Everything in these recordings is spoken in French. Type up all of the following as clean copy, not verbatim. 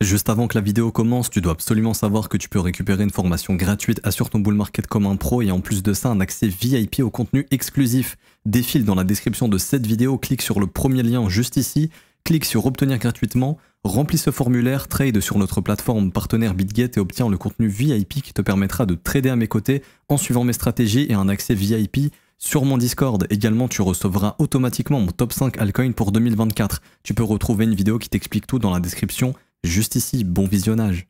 Juste avant que la vidéo commence, tu dois absolument savoir que tu peux récupérer une formation gratuite Assure ton bull market comme un pro et en plus de ça un accès VIP au contenu exclusif. Défile dans la description de cette vidéo, clique sur le premier lien juste ici, clique sur obtenir gratuitement, remplis ce formulaire, trade sur notre plateforme partenaire BitGet et obtiens le contenu VIP qui te permettra de trader à mes côtés en suivant mes stratégies et un accès VIP sur mon Discord. Également, tu recevras automatiquement mon top 5 altcoin pour 2024. Tu peux retrouver une vidéo qui t'explique tout dans la description juste ici. Bon visionnage.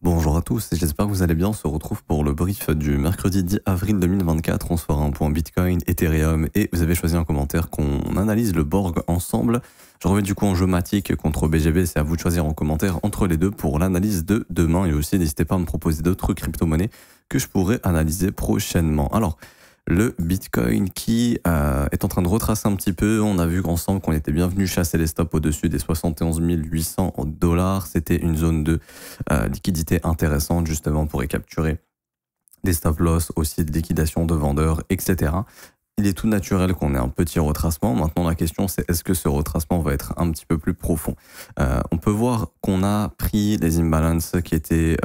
Bonjour à tous et j'espère que vous allez bien. On se retrouve pour le brief du mercredi 10 avril 2024. On se fera un point Bitcoin, Ethereum et vous avez choisi un commentaire qu'on analyse le Borg ensemble. Je remets du coup en jeu Matic contre BGB. C'est à vous de choisir en commentaire entre les deux pour l'analyse de demain. Et aussi n'hésitez pas à me proposer d'autres crypto-monnaies que je pourrais analyser prochainement. Alors, le Bitcoin qui est en train de retracer un petit peu. On a vu ensemble qu'on était bien venu chasser les stops au-dessus des 71 800 $. C'était une zone de liquidité intéressante justement pour y capturer des stop loss, aussi de liquidation de vendeurs, etc. Il est tout naturel qu'on ait un petit retracement. Maintenant, la question, c'est est-ce que ce retracement va être un petit peu plus profond? On peut voir qu'on a pris les imbalances qui étaient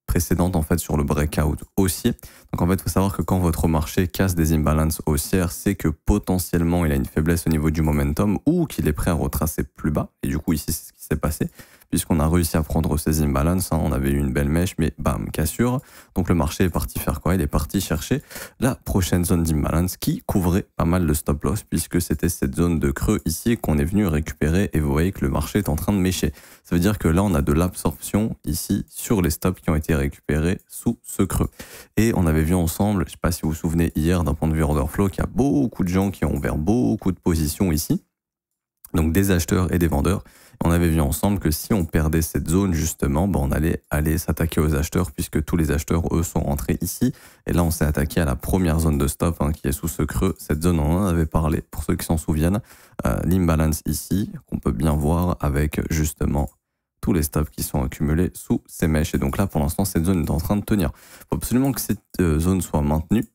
précédente en fait sur le breakout haussier. Donc en fait, il faut savoir que quand votre marché casse des imbalances haussières, c'est que potentiellement il a une faiblesse au niveau du momentum ou qu'il est prêt à retracer plus bas. Et du coup, ici, c'est ce qui s'est passé puisqu'on a réussi à prendre ces imbalances. On avait eu une belle mèche, mais bam, cassure. Donc le marché est parti faire quoi? Il est parti chercher la prochaine zone d'imbalance qui couvrait pas mal de stop loss puisque c'était cette zone de creux ici qu'on est venu récupérer et vous voyez que le marché est en train de mécher. Ça veut dire que là, on a de l'absorption ici sur les stops qui ont été récupérés sous ce creux. Et on avait vu ensemble, je ne sais pas si vous vous souvenez hier d'un point de vue order flow, qu'il y a beaucoup de gens qui ont ouvert beaucoup de positions ici. Donc des acheteurs et des vendeurs. On avait vu ensemble que si on perdait cette zone justement, on allait aller s'attaquer aux acheteurs puisque tous les acheteurs, eux, sont rentrés ici. Et là, on s'est attaqué à la première zone de stop qui est sous ce creux. Cette zone, on en avait parlé, pour ceux qui s'en souviennent. L'imbalance ici, qu'on peut bien voir avec justement tous les stops qui sont accumulés sous ces mèches. Et donc là, pour l'instant, cette zone est en train de tenir. Il faut absolument que cette zone soit maintenue,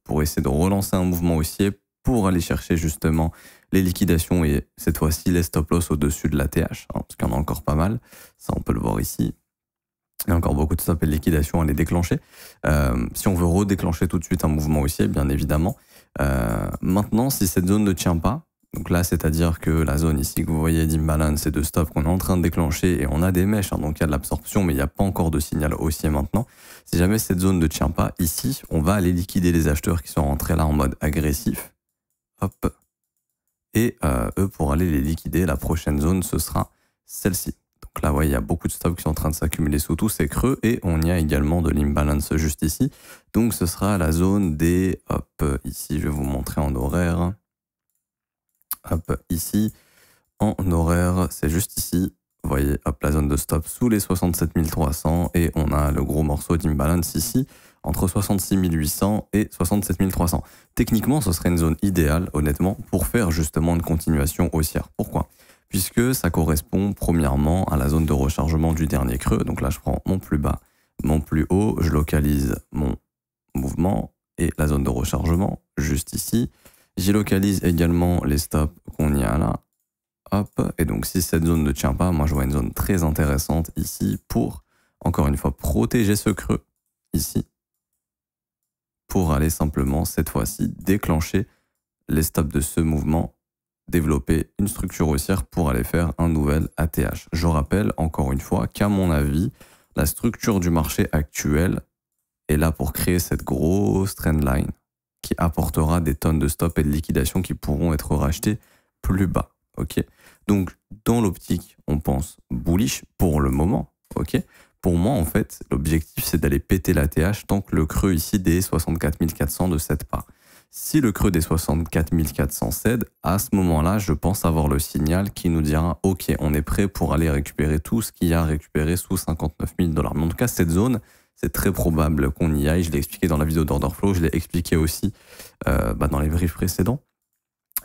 pour essayer de relancer un mouvement haussier, pour aller chercher justement les liquidations et cette fois-ci les stop loss au-dessus de la TH, parce qu'il y en a encore pas mal. Ça, on peut le voir ici. Il y a encore beaucoup de stop et de liquidations à les déclencher. Si on veut redéclencher tout de suite un mouvement haussier, bien évidemment. Maintenant, si cette zone ne tient pas, donc là, c'est-à-dire que la zone ici que vous voyez d'imbalance et de stop qu'on est en train de déclencher et on a des mèches, donc il y a de l'absorption, mais il n'y a pas encore de signal haussier maintenant. Si jamais cette zone ne tient pas, ici, on va aller liquider les acheteurs qui sont rentrés là en mode agressif. Hop. Et eux, pour aller les liquider, la prochaine zone, ce sera celle-ci. Donc là, ouais, il y a beaucoup de stocks qui sont en train de s'accumuler sous tous ces creux et on y a également de l'imbalance juste ici. Donc ce sera la zone des... Hop, ici, je vais vous montrer en horaire. Hop, ici, en horaire, c'est juste ici. Vous voyez, hop, la zone de stop sous les 67 300 et on a le gros morceau d'imbalance ici entre 66 800 et 67 300. Techniquement, ce serait une zone idéale, honnêtement, pour faire justement une continuation haussière. Pourquoi? Puisque ça correspond premièrement à la zone de rechargement du dernier creux. Donc là, je prends mon plus bas, mon plus haut, je localise mon mouvement et la zone de rechargement juste ici. J'y localise également les stops qu'on y a là. Hop, et donc si cette zone ne tient pas, moi je vois une zone très intéressante ici pour, encore une fois, protéger ce creux ici. Pour aller simplement, cette fois-ci, déclencher les stops de ce mouvement, développer une structure haussière pour aller faire un nouvel ATH. Je rappelle encore une fois qu'à mon avis, la structure du marché actuel est là pour créer cette grosse trendline qui apportera des tonnes de stops et de liquidations qui pourront être rachetés plus bas. Donc, dans l'optique, on pense bullish pour le moment. Pour moi, en fait, l'objectif, c'est d'aller péter la TH tant que le creux ici des 64 400 ne cède pas. Si le creux des 64 400 cède, à ce moment-là, je pense avoir le signal qui nous dira « Ok, on est prêt pour aller récupérer tout ce qu'il y a à récupérer sous 59 000 $. » Mais en tout cas, cette zone, c'est très probable qu'on y aille. Je l'ai expliqué dans la vidéo d'Order Flow, je l'ai expliqué aussi dans les briefs précédents.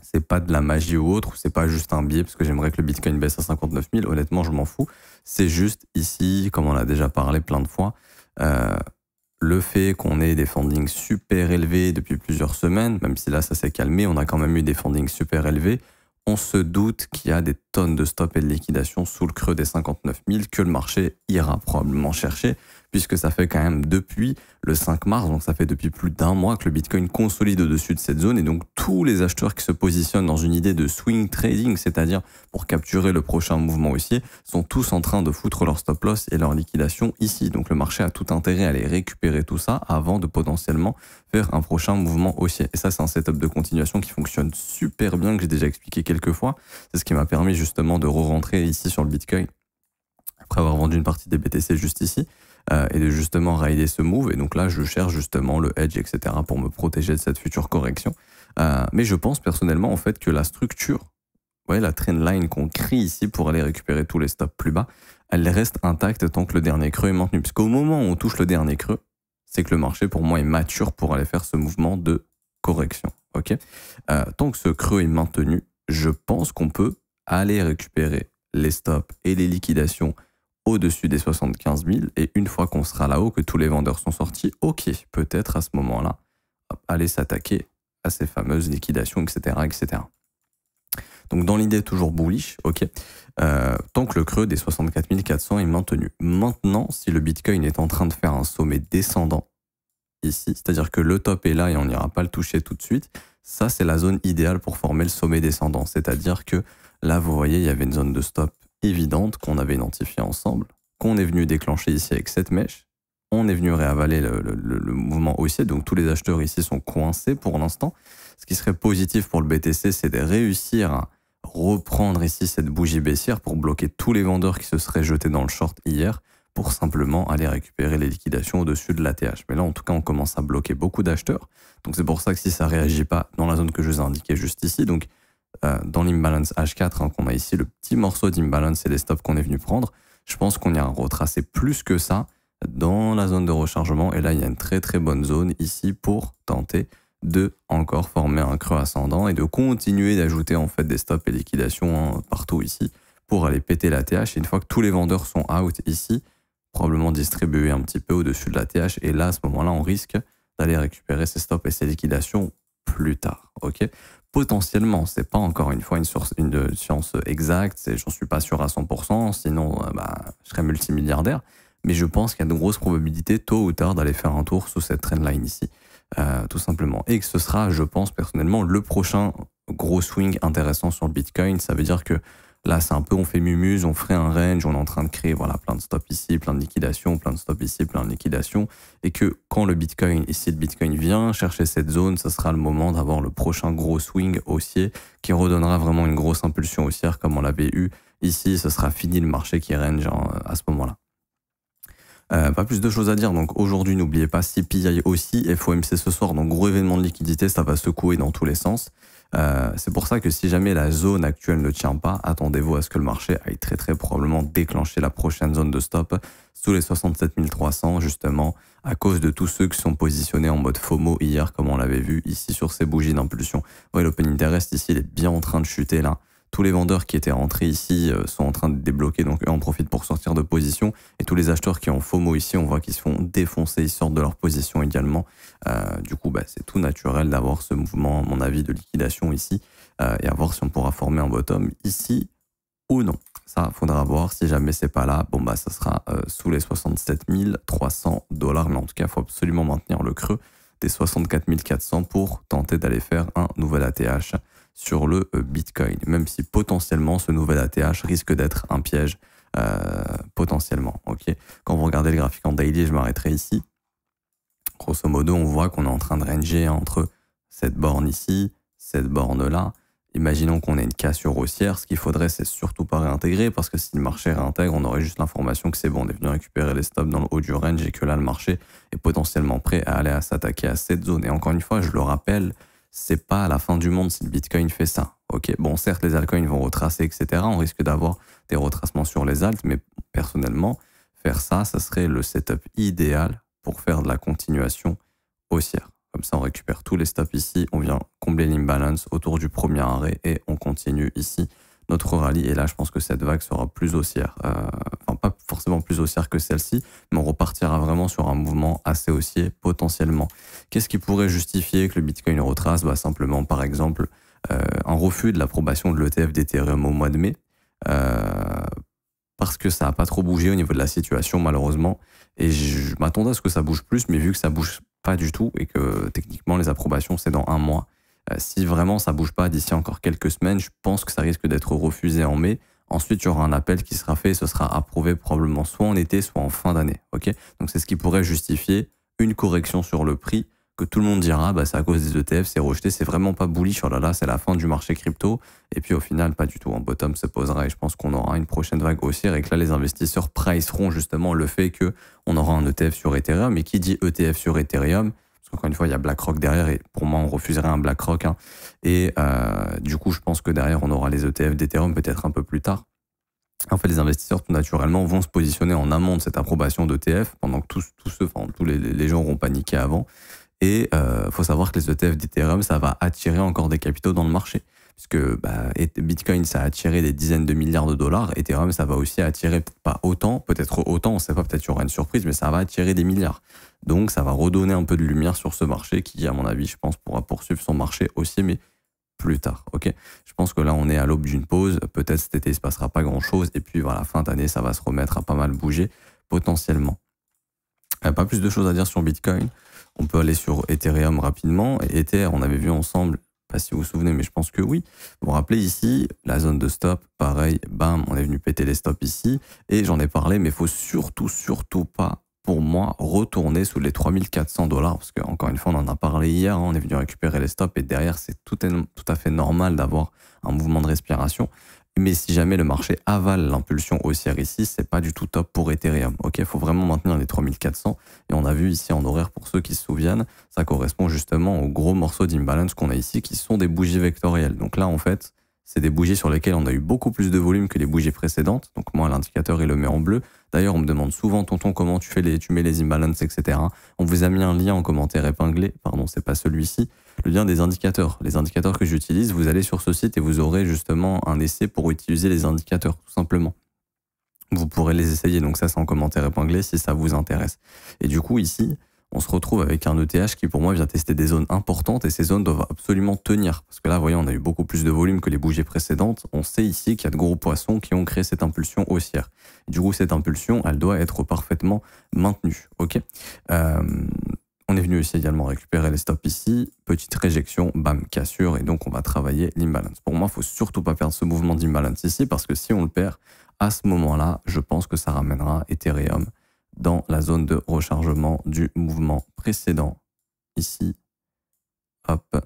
C'est pas de la magie ou autre, c'est pas juste un biais parce que j'aimerais que le Bitcoin baisse à 59 000. Honnêtement, je m'en fous. C'est juste ici, comme on a déjà parlé plein de fois, le fait qu'on ait des fundings super élevés depuis plusieurs semaines, même si là ça s'est calmé, on a quand même eu des fundings super élevés, on se doute qu'il y a des tonnes de stops et de liquidations sous le creux des 59 000 que le marché ira probablement chercher, puisque ça fait quand même depuis le 5 mars, donc ça fait depuis plus d'un mois que le Bitcoin consolide au-dessus de cette zone, et donc tous les acheteurs qui se positionnent dans une idée de swing trading, c'est-à-dire pour capturer le prochain mouvement haussier, sont tous en train de foutre leur stop loss et leur liquidation ici. Donc le marché a tout intérêt à aller récupérer tout ça avant de potentiellement faire un prochain mouvement haussier. Et ça, c'est un setup de continuation qui fonctionne super bien, que j'ai déjà expliqué quelques fois. C'est ce qui m'a permis justement de re-rentrer ici sur le Bitcoin après avoir vendu une partie des BTC juste ici. Et de justement rider ce move. Et donc là, je cherche justement le hedge, etc. pour me protéger de cette future correction. Mais je pense personnellement en fait que la structure, la trendline qu'on crée ici pour aller récupérer tous les stops plus bas, elle reste intacte tant que le dernier creux est maintenu. Puisqu'au moment où on touche le dernier creux, c'est que le marché pour moi est mature pour aller faire ce mouvement de correction. Ok. Tant que ce creux est maintenu, je pense qu'on peut aller récupérer les stops et les liquidations au-dessus des 75 000, et une fois qu'on sera là-haut, que tous les vendeurs sont sortis, ok, peut-être à ce moment-là, aller s'attaquer à ces fameuses liquidations, etc., etc. Donc dans l'idée toujours bullish, ok, tant que le creux des 64 400 est maintenu. Maintenant, si le Bitcoin est en train de faire un sommet descendant ici, c'est-à-dire que le top est là et on n'ira pas le toucher tout de suite, ça c'est la zone idéale pour former le sommet descendant, c'est-à-dire que là, vous voyez, il y avait une zone de stop évidente qu'on avait identifiée ensemble, qu'on est venu déclencher ici avec cette mèche. On est venu réavaler le mouvement haussier, donc tous les acheteurs ici sont coincés pour l'instant. Ce qui serait positif pour le BTC, c'est de réussir à reprendre ici cette bougie baissière pour bloquer tous les vendeurs qui se seraient jetés dans le short hier, pour simplement aller récupérer les liquidations au-dessus de l'ATH. Mais là, en tout cas, on commence à bloquer beaucoup d'acheteurs. Donc c'est pour ça que si ça ne réagit pas dans la zone que je vous ai indiquée juste ici, donc dans l'imbalance H4 qu'on a ici, le petit morceau d'imbalance et les stops qu'on est venu prendre, je pense qu'on ira retracer plus que ça dans la zone de rechargement. Et là, il y a une très très bonne zone ici pour tenter de encore former un creux ascendant et de continuer d'ajouter en fait des stops et liquidations partout ici pour aller péter la TH. Et une fois que tous les vendeurs sont out ici, probablement distribuer un petit peu au-dessus de la TH. Et là, à ce moment-là, on risque d'aller récupérer ces stops et ces liquidations plus tard. Ok. Potentiellement, c'est pas encore une fois une science exacte, j'en suis pas sûr à 100%, sinon je serais multimilliardaire, mais je pense qu'il y a de grosses probabilités tôt ou tard d'aller faire un tour sous cette trendline ici, tout simplement. Et que ce sera, je pense personnellement, le prochain gros swing intéressant sur le Bitcoin. Ça veut dire que là, c'est un peu, on fait mumuse, on ferait un range, on est en train de créer plein de stops ici, plein de liquidations, plein de stops ici, plein de liquidations. Et que quand le Bitcoin vient chercher cette zone, ce sera le moment d'avoir le prochain gros swing haussier qui redonnera vraiment une grosse impulsion haussière comme on l'avait eu ici. Ce sera fini le marché qui range à ce moment-là. Pas plus de choses à dire. Donc aujourd'hui, n'oubliez pas CPI aussi, FOMC ce soir. Donc gros événement de liquidité, ça va secouer dans tous les sens. C'est pour ça que si jamais la zone actuelle ne tient pas, attendez-vous à ce que le marché aille très très probablement déclencher la prochaine zone de stop sous les 67 300 justement à cause de tous ceux qui sont positionnés en mode FOMO hier comme on l'avait vu ici sur ces bougies d'impulsion. Ouais, l'open interest ici il est bien en train de chuter là. Tous les vendeurs qui étaient rentrés ici sont en train de débloquer, donc eux en profitent pour sortir de position. Et tous les acheteurs qui ont FOMO ici, on voit qu'ils se font défoncer, ils sortent de leur position également. Du coup, c'est tout naturel d'avoir ce mouvement, à mon avis, de liquidation ici. Et à voir si on pourra former un bottom ici ou non. Ça, faudra voir. Si jamais c'est pas là, ça sera sous les 67 300 $. Mais en tout cas, il faut absolument maintenir le creux des 64 400 pour tenter d'aller faire un nouvel ATH sur le Bitcoin, même si potentiellement ce nouvel ATH risque d'être un piège potentiellement. Ok. Quand vous regardez le graphique en daily, je m'arrêterai ici. Grosso modo, on voit qu'on est en train de ranger entre cette borne ici, cette borne-là. Imaginons qu'on ait une cassure haussière. Ce qu'il faudrait, c'est surtout pas réintégrer, parce que si le marché réintègre, on aurait juste l'information que c'est bon, on est venu récupérer les stops dans le haut du range et que là, le marché est potentiellement prêt à aller s'attaquer à cette zone. Et encore une fois, je le rappelle, c'est pas la fin du monde si le Bitcoin fait ça. Ok, bon, certes, les altcoins vont retracer, etc. On risque d'avoir des retracements sur les alts, mais personnellement, faire ça, ça serait le setup idéal pour faire de la continuation haussière. Comme ça, on récupère tous les stops ici, on vient combler l'imbalance autour du premier arrêt et on continue ici notre rallye. Et là, je pense que cette vague sera plus haussière. Enfin, pas forcément plus haussière que celle-ci, mais on repartira vraiment sur un mouvement assez haussier potentiellement. Qu'est-ce qui pourrait justifier que le Bitcoin retrace? Simplement, par exemple, un refus de l'approbation de l'ETF d'Ethereum au mois de mai, parce que ça n'a pas trop bougé au niveau de la situation malheureusement, et je m'attendais à ce que ça bouge plus, mais vu que ça bouge pas du tout et que techniquement les approbations c'est dans un mois, si vraiment ça bouge pas d'ici encore quelques semaines, je pense que ça risque d'être refusé en mai. Ensuite, il y aura un appel qui sera fait et ce sera approuvé probablement soit en été, soit en fin d'année. Ok, donc c'est ce qui pourrait justifier une correction sur le prix, que tout le monde dira bah c'est à cause des ETF, c'est rejeté, c'est vraiment pas bullish, oh là là, c'est la fin du marché crypto. Et puis au final, pas du tout. Un bottom se posera et je pense qu'on aura une prochaine vague haussière et que là, les investisseurs priceront justement le fait qu'on aura un ETF sur Ethereum. Et qui dit ETF sur Ethereum, parce qu'encore une fois, il y a BlackRock derrière et pour moi, on refuserait un BlackRock. Hein. Et du coup, je pense que derrière, on aura les ETF d'Ethereum peut-être un peu plus tard. En fait, les investisseurs, tout naturellement, vont se positionner en amont de cette approbation d'ETF pendant que tous les gens auront paniqué avant. Et faut savoir que les ETF d'Ethereum, ça va attirer encore des capitaux dans le marché. Puisque Bitcoin, ça a attiré des dizaines de milliards de dollars. Ethereum, ça va aussi attirer, pas autant, peut-être autant, on ne sait pas, peut-être qu'il y aura une surprise, mais ça va attirer des milliards. Donc, ça va redonner un peu de lumière sur ce marché qui, à mon avis, je pense, pourra poursuivre son marché aussi, mais plus tard. Ok, je pense que là, on est à l'aube d'une pause. Peut-être cet été, il ne se passera pas grand-chose. Et puis, voilà, fin d'année, ça va se remettre à pas mal bouger, potentiellement. Pas plus de choses à dire sur Bitcoin. On peut aller sur Ethereum rapidement. Et Ether, on avait vu ensemble, pas si vous vous souvenez, mais je pense que oui. Vous vous rappelez ici, la zone de stop, pareil, bam, on est venu péter les stops ici. Et j'en ai parlé, mais il faut surtout pas, pour moi, retourner sous les 3400 $. Parce qu'encore une fois, on en a parlé hier, hein, on est venu récupérer les stops. Et derrière, c'est tout à fait normal d'avoir un mouvement de respiration. Mais si jamais le marché avale l'impulsion haussière ici, c'est pas du tout top pour Ethereum. Ok, il faut vraiment maintenir les 3400. Et on a vu ici en horaire, pour ceux qui se souviennent, ça correspond justement aux gros morceaux d'imbalance qu'on a ici, qui sont des bougies vectorielles. Donc là, en fait, c'est des bougies sur lesquelles on a eu beaucoup plus de volume que les bougies précédentes. Donc moi, l'indicateur, il le met en bleu. D'ailleurs, on me demande souvent, tonton, comment tu mets les imbalances, etc. On vous a mis un lien en commentaire épinglé. Pardon, c'est pas celui-ci. Le lien des indicateurs. Les indicateurs que j'utilise, vous allez sur ce site et vous aurez justement un essai pour utiliser les indicateurs, tout simplement. Vous pourrez les essayer. Donc ça, c'est en commentaire épinglé si ça vous intéresse. Et du coup, ici, on se retrouve avec un ETH qui, pour moi, vient tester des zones importantes et ces zones doivent absolument tenir. Parce que là, vous voyez, on a eu beaucoup plus de volume que les bougies précédentes. On sait ici qu'il y a de gros poissons qui ont créé cette impulsion haussière. Et du coup, cette impulsion, elle doit être parfaitement maintenue. Ok. On est venu aussi également récupérer les stops ici. Petite réjection, bam, cassure. Et donc, on va travailler l'imbalance. Pour moi, il ne faut surtout pas perdre ce mouvement d'imbalance ici parce que si on le perd, à ce moment-là, je pense que ça ramènera Ethereum dans la zone de rechargement du mouvement précédent. Ici, hop.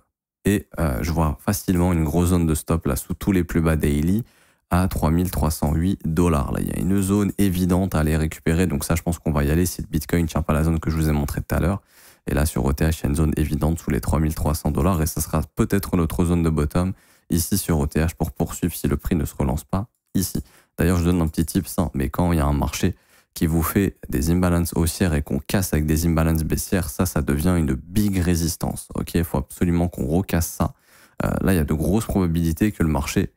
Et je vois facilement une grosse zone de stop là sous tous les plus bas daily à 3308 $. Là, il y a une zone évidente à aller récupérer. Donc ça, je pense qu'on va y aller si le Bitcoin ne tient pas la zone que je vous ai montrée tout à l'heure. Et là, sur ETH, il y a une zone évidente sous les 3300 $. Et ça sera peut-être notre zone de bottom ici sur ETH pour poursuivre si le prix ne se relance pas ici. D'ailleurs, je donne un petit tip simple, mais quand il y a un marché qui vous fait des imbalances haussières et qu'on casse avec des imbalances baissières, ça devient une big résistance. Ok, il faut absolument qu'on recasse ça. Là, il y a de grosses probabilités que le marché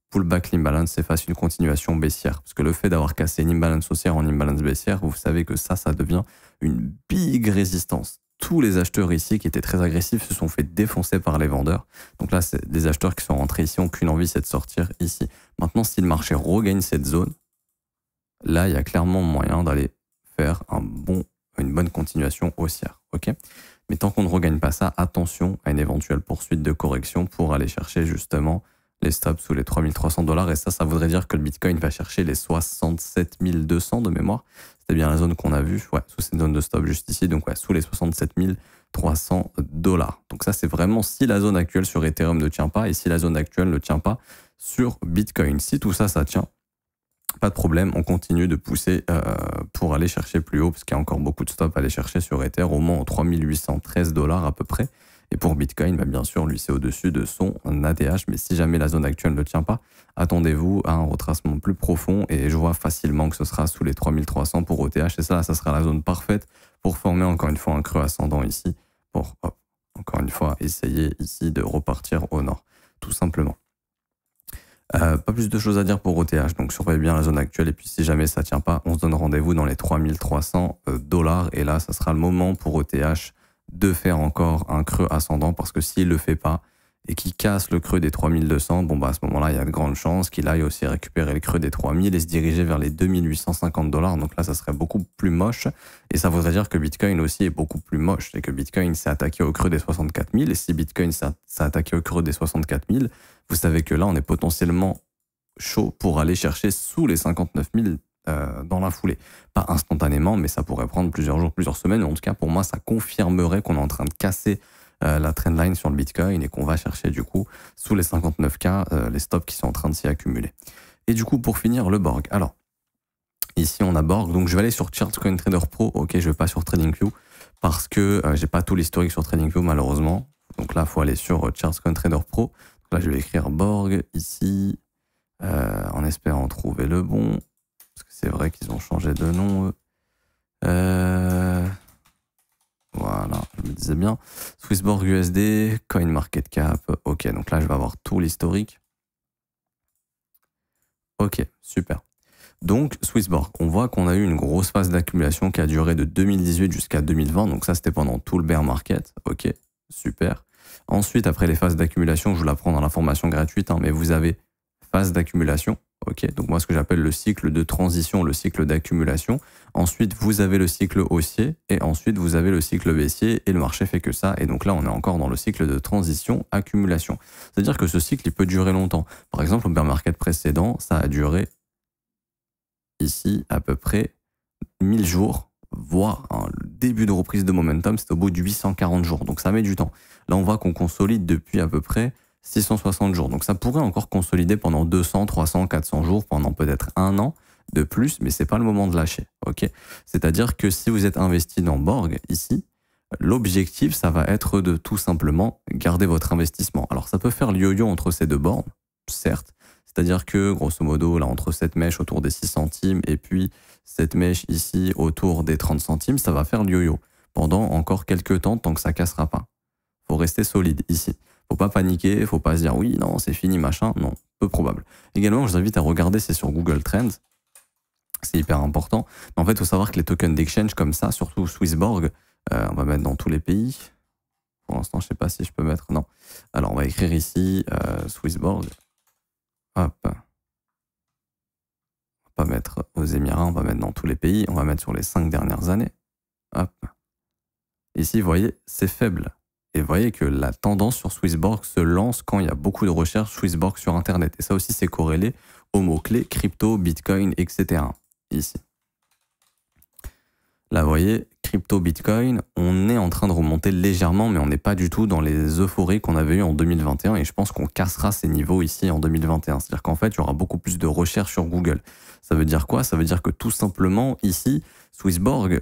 pullback l'imbalance et fasse une continuation baissière. Parce que le fait d'avoir cassé une imbalance haussière en imbalance baissière, vous savez que ça devient une big résistance. Tous les acheteurs ici qui étaient très agressifs se sont fait défoncer par les vendeurs. Donc là, c'est des acheteurs qui sont rentrés ici, n'ont qu'une envie, c'est de sortir ici. Maintenant, si le marché regagne cette zone, là, il y a clairement moyen d'aller faire une bonne continuation haussière. Okay, mais tant qu'on ne regagne pas ça, attention à une éventuelle poursuite de correction pour aller chercher justement les stops sous les 3300 $. Et ça voudrait dire que le Bitcoin va chercher les 67 200 de mémoire. C'était bien la zone qu'on a vue, ouais, sous cette zone de stop juste ici. Donc, ouais, sous les 67 300 $. Donc ça, c'est vraiment si la zone actuelle sur Ethereum ne tient pas et si la zone actuelle ne tient pas sur Bitcoin. Si tout ça, ça tient, pas de problème, on continue de pousser pour aller chercher plus haut parce qu'il y a encore beaucoup de stops à aller chercher sur Ether, au moins aux 3813 $ à peu près. Et pour Bitcoin, bah bien sûr, lui, c'est au-dessus de son ATH. Mais si jamais la zone actuelle ne tient pas, attendez-vous à un retracement plus profond. Et je vois facilement que ce sera sous les 3300 pour ETH. Et ça sera la zone parfaite pour former encore une fois un creux ascendant ici. Pour, encore une fois, essayer ici de repartir au nord, tout simplement. Pas plus de choses à dire pour ETH, donc surveillez bien la zone actuelle et puis si jamais ça tient pas, on se donne rendez-vous dans les 3300 $ et là, ça sera le moment pour ETH de faire encore un creux ascendant parce que s'il le fait pas, et qui casse le creux des 3200, bon bah à ce moment-là, il y a de grandes chances qu'il aille aussi récupérer le creux des 3000 et se diriger vers les 2850 $. Donc là, ça serait beaucoup plus moche. Et ça voudrait dire que Bitcoin aussi est beaucoup plus moche. C'est que Bitcoin s'est attaqué au creux des 64 000. Et si Bitcoin s'est attaqué au creux des 64 000, vous savez que là, on est potentiellement chaud pour aller chercher sous les 59 000 dans la foulée. Pas instantanément, mais ça pourrait prendre plusieurs jours, plusieurs semaines. En tout cas, pour moi, ça confirmerait qu'on est en train de casser la trendline sur le Bitcoin et qu'on va chercher du coup sous les 59K les stops qui sont en train de s'y accumuler. Et du coup, pour finir, le Borg. Alors, ici, on a Borg. Donc, je vais aller sur ChartCoinTrader Pro. Ok, je vais pas sur TradingView parce que j'ai pas tout l'historique sur TradingView, malheureusement. Donc là, il faut aller sur ChartCoinTrader Pro. Donc là, je vais écrire Borg ici en espérant trouver le bon. Parce que c'est vrai qu'ils ont changé de nom, eux. Voilà, je me disais bien. Swissborg USD, CoinMarketCap. Ok, donc là, je vais avoir tout l'historique. Ok, super. Donc, Swissborg, on voit qu'on a eu une grosse phase d'accumulation qui a duré de 2018 jusqu'à 2020. Donc ça, c'était pendant tout le bear market. Ok, super. Ensuite, après les phases d'accumulation, je vous la prends dans la formation gratuite, hein, mais vous avez phase d'accumulation. Ok, donc moi, ce que j'appelle le cycle de transition, le cycle d'accumulation. Ensuite, vous avez le cycle haussier et ensuite, vous avez le cycle baissier et le marché fait que ça. Et donc là, on est encore dans le cycle de transition-accumulation. C'est-à-dire que ce cycle, il peut durer longtemps. Par exemple, au bear market précédent, ça a duré ici à peu près 1000 jours, voire le début de reprise de momentum, c'est au bout de 840 jours. Donc ça met du temps. Là, on voit qu'on consolide depuis à peu près 660 jours. Donc ça pourrait encore consolider pendant 200, 300, 400 jours, pendant peut-être un an de plus, mais c'est pas le moment de lâcher. Ok. C'est-à-dire que si vous êtes investi dans Borg, ici, l'objectif, ça va être de tout simplement garder votre investissement. Alors ça peut faire le yo-yo entre ces deux bornes, certes. C'est-à-dire que, grosso modo, là, entre cette mèche autour des 6 centimes et puis cette mèche ici autour des 30 centimes, ça va faire le yo-yo pendant encore quelques temps, tant que ça cassera pas. Faut rester solide ici. Faut pas paniquer, faut pas se dire oui, non, c'est fini, machin. Non, peu probable. Également, je vous invite à regarder, c'est sur Google Trends. C'est hyper important. Mais en fait, il faut savoir que les tokens d'exchange comme ça, surtout Swissborg, on va mettre dans tous les pays. Pour l'instant, je sais pas si je peux mettre. Non. Alors, on va écrire ici Swissborg. Hop. On va pas mettre aux Émirats, on va mettre dans tous les pays. On va mettre sur les 5 dernières années. Hop. Ici, vous voyez, c'est faible. Et vous voyez que la tendance sur Swissborg se lance quand il y a beaucoup de recherches Swissborg sur Internet. Et ça aussi, c'est corrélé aux mots-clés crypto, Bitcoin, etc. Ici. Là, vous voyez, crypto, Bitcoin, on est en train de remonter légèrement, mais on n'est pas du tout dans les euphories qu'on avait eues en 2021. Et je pense qu'on cassera ces niveaux ici en 2021. C'est-à-dire qu'en fait, il y aura beaucoup plus de recherches sur Google. Ça veut dire quoi? Ça veut dire que tout simplement, ici, Swissborg,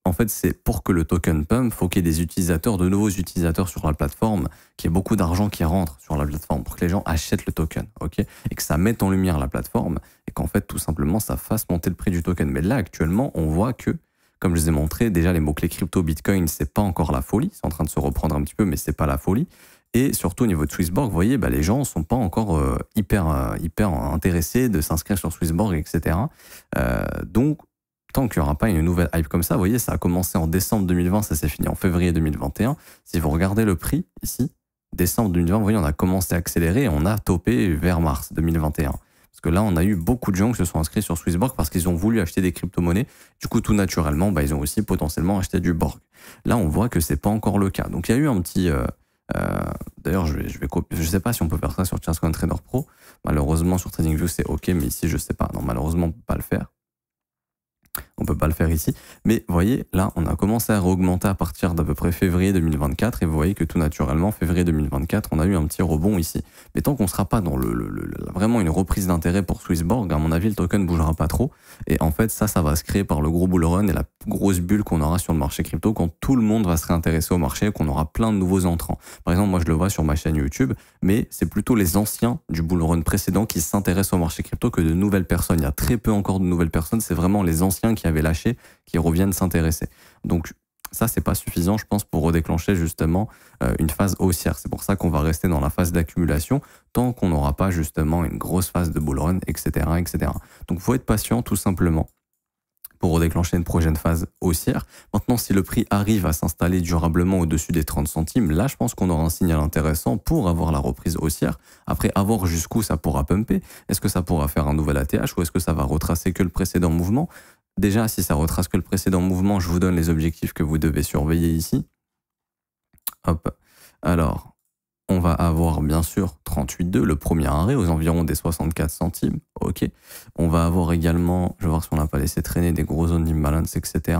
en fait, c'est pour que le token pump, il faut qu'il y ait des utilisateurs, de nouveaux utilisateurs sur la plateforme, qu'il y ait beaucoup d'argent qui rentre sur la plateforme pour que les gens achètent le token, ok? Et que ça mette en lumière la plateforme et qu'en fait, tout simplement, ça fasse monter le prix du token. Mais là, actuellement, on voit que, comme je vous ai montré, déjà, les mots-clés crypto, Bitcoin, c'est pas encore la folie. C'est en train de se reprendre un petit peu, mais c'est pas la folie. Et surtout, au niveau de Swissborg, vous voyez, bah, les gens sont pas encore hyper intéressés de s'inscrire sur Swissborg, etc. Donc, tant qu'il n'y aura pas une nouvelle hype comme ça, vous voyez, ça a commencé en décembre 2020, ça s'est fini en février 2021. Si vous regardez le prix ici, décembre 2020, vous voyez, on a commencé à accélérer et on a topé vers mars 2021. Parce que là, on a eu beaucoup de gens qui se sont inscrits sur Swissborg parce qu'ils ont voulu acheter des crypto-monnaies. Du coup, tout naturellement, bah, ils ont aussi potentiellement acheté du Borg. Là, on voit que c'est pas encore le cas. Donc, il y a eu un petit... D'ailleurs, je sais pas si on peut faire ça sur ChartCoinTrader Pro. Malheureusement, sur TradingView, c'est OK, mais ici, je sais pas. Non, malheureusement, on peut pas le faire. On peut pas le faire ici. Mais vous voyez, là, on a commencé à réaugmenter à partir d'à peu près février 2024. Et vous voyez que tout naturellement, février 2024, on a eu un petit rebond ici. Mais tant qu'on ne sera pas dans vraiment une reprise d'intérêt pour Swissborg, à mon avis, le token ne bougera pas trop. Et en fait, ça va se créer par le gros bull run et la grosse bulle qu'on aura sur le marché crypto quand tout le monde va se réintéresser au marché et qu'on aura plein de nouveaux entrants. Par exemple, moi, je le vois sur ma chaîne YouTube, mais c'est plutôt les anciens du bull run précédent qui s'intéressent au marché crypto que de nouvelles personnes. Il y a très peu encore de nouvelles personnes. C'est vraiment les anciens qui avaient lâché qui reviennent s'intéresser. Donc, ça, c'est pas suffisant, je pense, pour redéclencher justement une phase haussière. C'est pour ça qu'on va rester dans la phase d'accumulation tant qu'on n'aura pas justement une grosse phase de bull run, etc., etc. Donc, il faut être patient tout simplement pour déclencher une prochaine phase haussière. Maintenant, si le prix arrive à s'installer durablement au-dessus des 30 centimes, là, je pense qu'on aura un signal intéressant pour avoir la reprise haussière. Après, à voir jusqu'où ça pourra pumper. Est-ce que ça pourra faire un nouvel ATH ou est-ce que ça va retracer que le précédent mouvement? Déjà, si ça retrace que le précédent mouvement, je vous donne les objectifs que vous devez surveiller ici. Hop. Alors, on va avoir bien sûr 38,2, le premier arrêt aux environs des 64 centimes. Ok. On va avoir également, je vais voir si on n'a pas laissé traîner des gros zones d'imbalance, etc.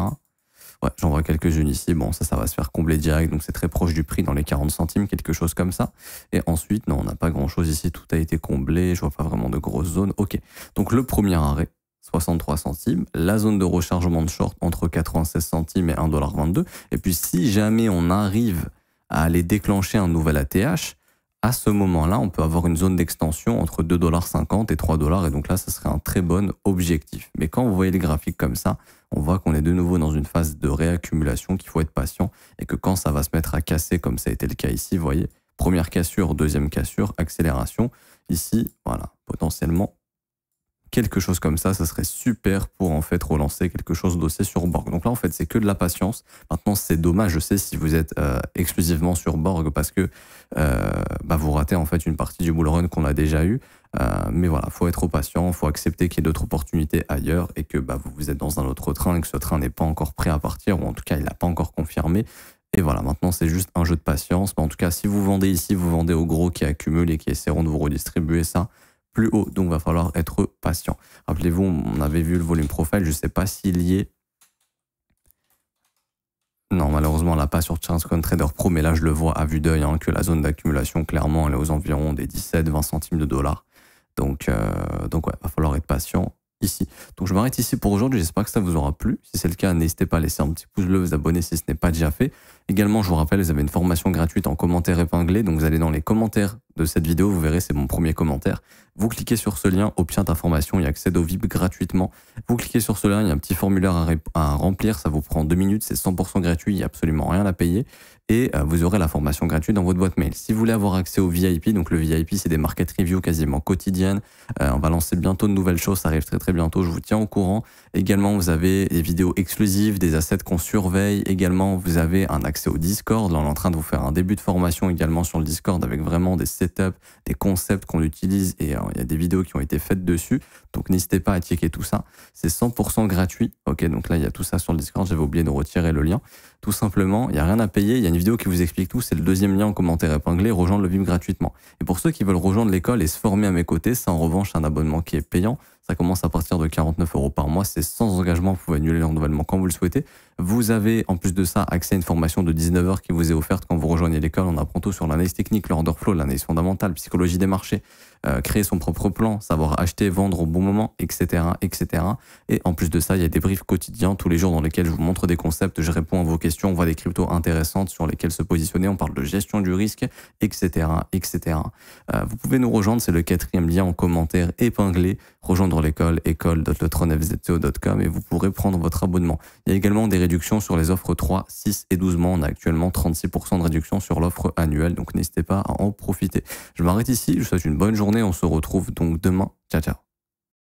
Ouais, j'en vois quelques-unes ici. Bon, ça va se faire combler direct, donc c'est très proche du prix dans les 40 centimes, quelque chose comme ça. Et ensuite, non, on n'a pas grand-chose ici, tout a été comblé, je vois pas vraiment de grosses zones. Ok. Donc le premier arrêt, 63 centimes, la zone de rechargement de short entre 96 centimes et 1,22 $. Et puis si jamais on arrive à aller déclencher un nouvel ATH, à ce moment-là, on peut avoir une zone d'extension entre 2,50 $ et 3 $. Et donc là, ce serait un très bon objectif. Mais quand vous voyez les graphiques comme ça, on voit qu'on est de nouveau dans une phase de réaccumulation, qu'il faut être patient et que quand ça va se mettre à casser, comme ça a été le cas ici, vous voyez, première cassure, deuxième cassure, accélération. Ici, voilà, potentiellement, quelque chose comme ça serait super pour en fait relancer quelque chose d'haussier sur Borg. Donc là en fait c'est que de la patience. Maintenant c'est dommage, je sais si vous êtes exclusivement sur Borg parce que vous ratez en fait une partie du bull run qu'on a déjà eu. Mais voilà, faut être patient, faut accepter qu'il y ait d'autres opportunités ailleurs et que vous êtes dans un autre train et que ce train n'est pas encore prêt à partir ou en tout cas il n'a pas encore confirmé. Et voilà, maintenant c'est juste un jeu de patience. Mais en tout cas si vous vendez ici, vous vendez aux gros qui accumulent et qui essaieront de vous redistribuer ça plus haut, donc va falloir être patient. Rappelez-vous, on avait vu le volume profile, je ne sais pas s'il y est. Non, malheureusement, on l'a pas sur Chaincoin Trader Pro, mais là, je le vois à vue d'œil, que la zone d'accumulation, clairement, elle est aux environs des 17-20 centimes de dollars. Donc ouais, va falloir être patient ici. Donc je m'arrête ici pour aujourd'hui, j'espère que ça vous aura plu. Si c'est le cas, n'hésitez pas à laisser un petit pouce bleu, vous abonner si ce n'est pas déjà fait. Également, je vous rappelle, vous avez une formation gratuite en commentaire épinglé, donc vous allez dans les commentaires de cette vidéo, vous verrez, c'est mon premier commentaire. Vous cliquez sur ce lien, obtient ta formation et accède au VIP gratuitement. Vous cliquez sur ce lien, il y a un petit formulaire à remplir, ça vous prend 2 minutes, c'est 100% gratuit, il n'y a absolument rien à payer. Et vous aurez la formation gratuite dans votre boîte mail. Si vous voulez avoir accès au VIP, donc le VIP, c'est des market reviews quasiment quotidiennes. On va lancer bientôt de nouvelles choses, ça arrive très très bientôt, je vous tiens au courant. Également, vous avez des vidéos exclusives, des assets qu'on surveille. Également, vous avez un accès au Discord. Là, on est en train de vous faire un début de formation également sur le Discord avec vraiment des setups, des concepts qu'on utilise et il y a des vidéos qui ont été faites dessus. Donc, n'hésitez pas à checker tout ça. C'est 100% gratuit. Ok, donc là, il y a tout ça sur le Discord. J'avais oublié de retirer le lien. Tout simplement, il n'y a rien à payer. Il y a une vidéo qui vous explique tout. C'est le deuxième lien en commentaire épinglé. Rejoindre le VIP gratuitement. Et pour ceux qui veulent rejoindre l'école et se former à mes côtés, c'est en revanche un abonnement qui est payant. Ça commence à partir de 49 € par mois. C'est sans engagement. Vous pouvez annuler le renouvellement quand vous le souhaitez. Vous avez, en plus de ça, accès à une formation de 19 heures qui vous est offerte quand vous rejoignez l'école. On apprend tout sur l'analyse technique, l'order flow, l'analyse fondamentale, psychologie des marchés, créer son propre plan, savoir acheter, vendre au bon moment, etc., etc. Et en plus de ça, il y a des briefs quotidiens tous les jours dans lesquels je vous montre des concepts, je réponds à vos questions, on voit des cryptos intéressantes sur lesquelles se positionner, on parle de gestion du risque, etc., etc. Vous pouvez nous rejoindre, c'est le 4e lien en commentaire épinglé, rejoindre l'école, école.letronfzto.com et vous pourrez prendre votre abonnement. Il y a également des réductions sur les offres 3, 6 et 12 mois. On a actuellement 36% de réduction sur l'offre annuelle, donc n'hésitez pas à en profiter. Je m'arrête ici, je vous souhaite une bonne journée, on se retrouve donc demain. Ciao, ciao.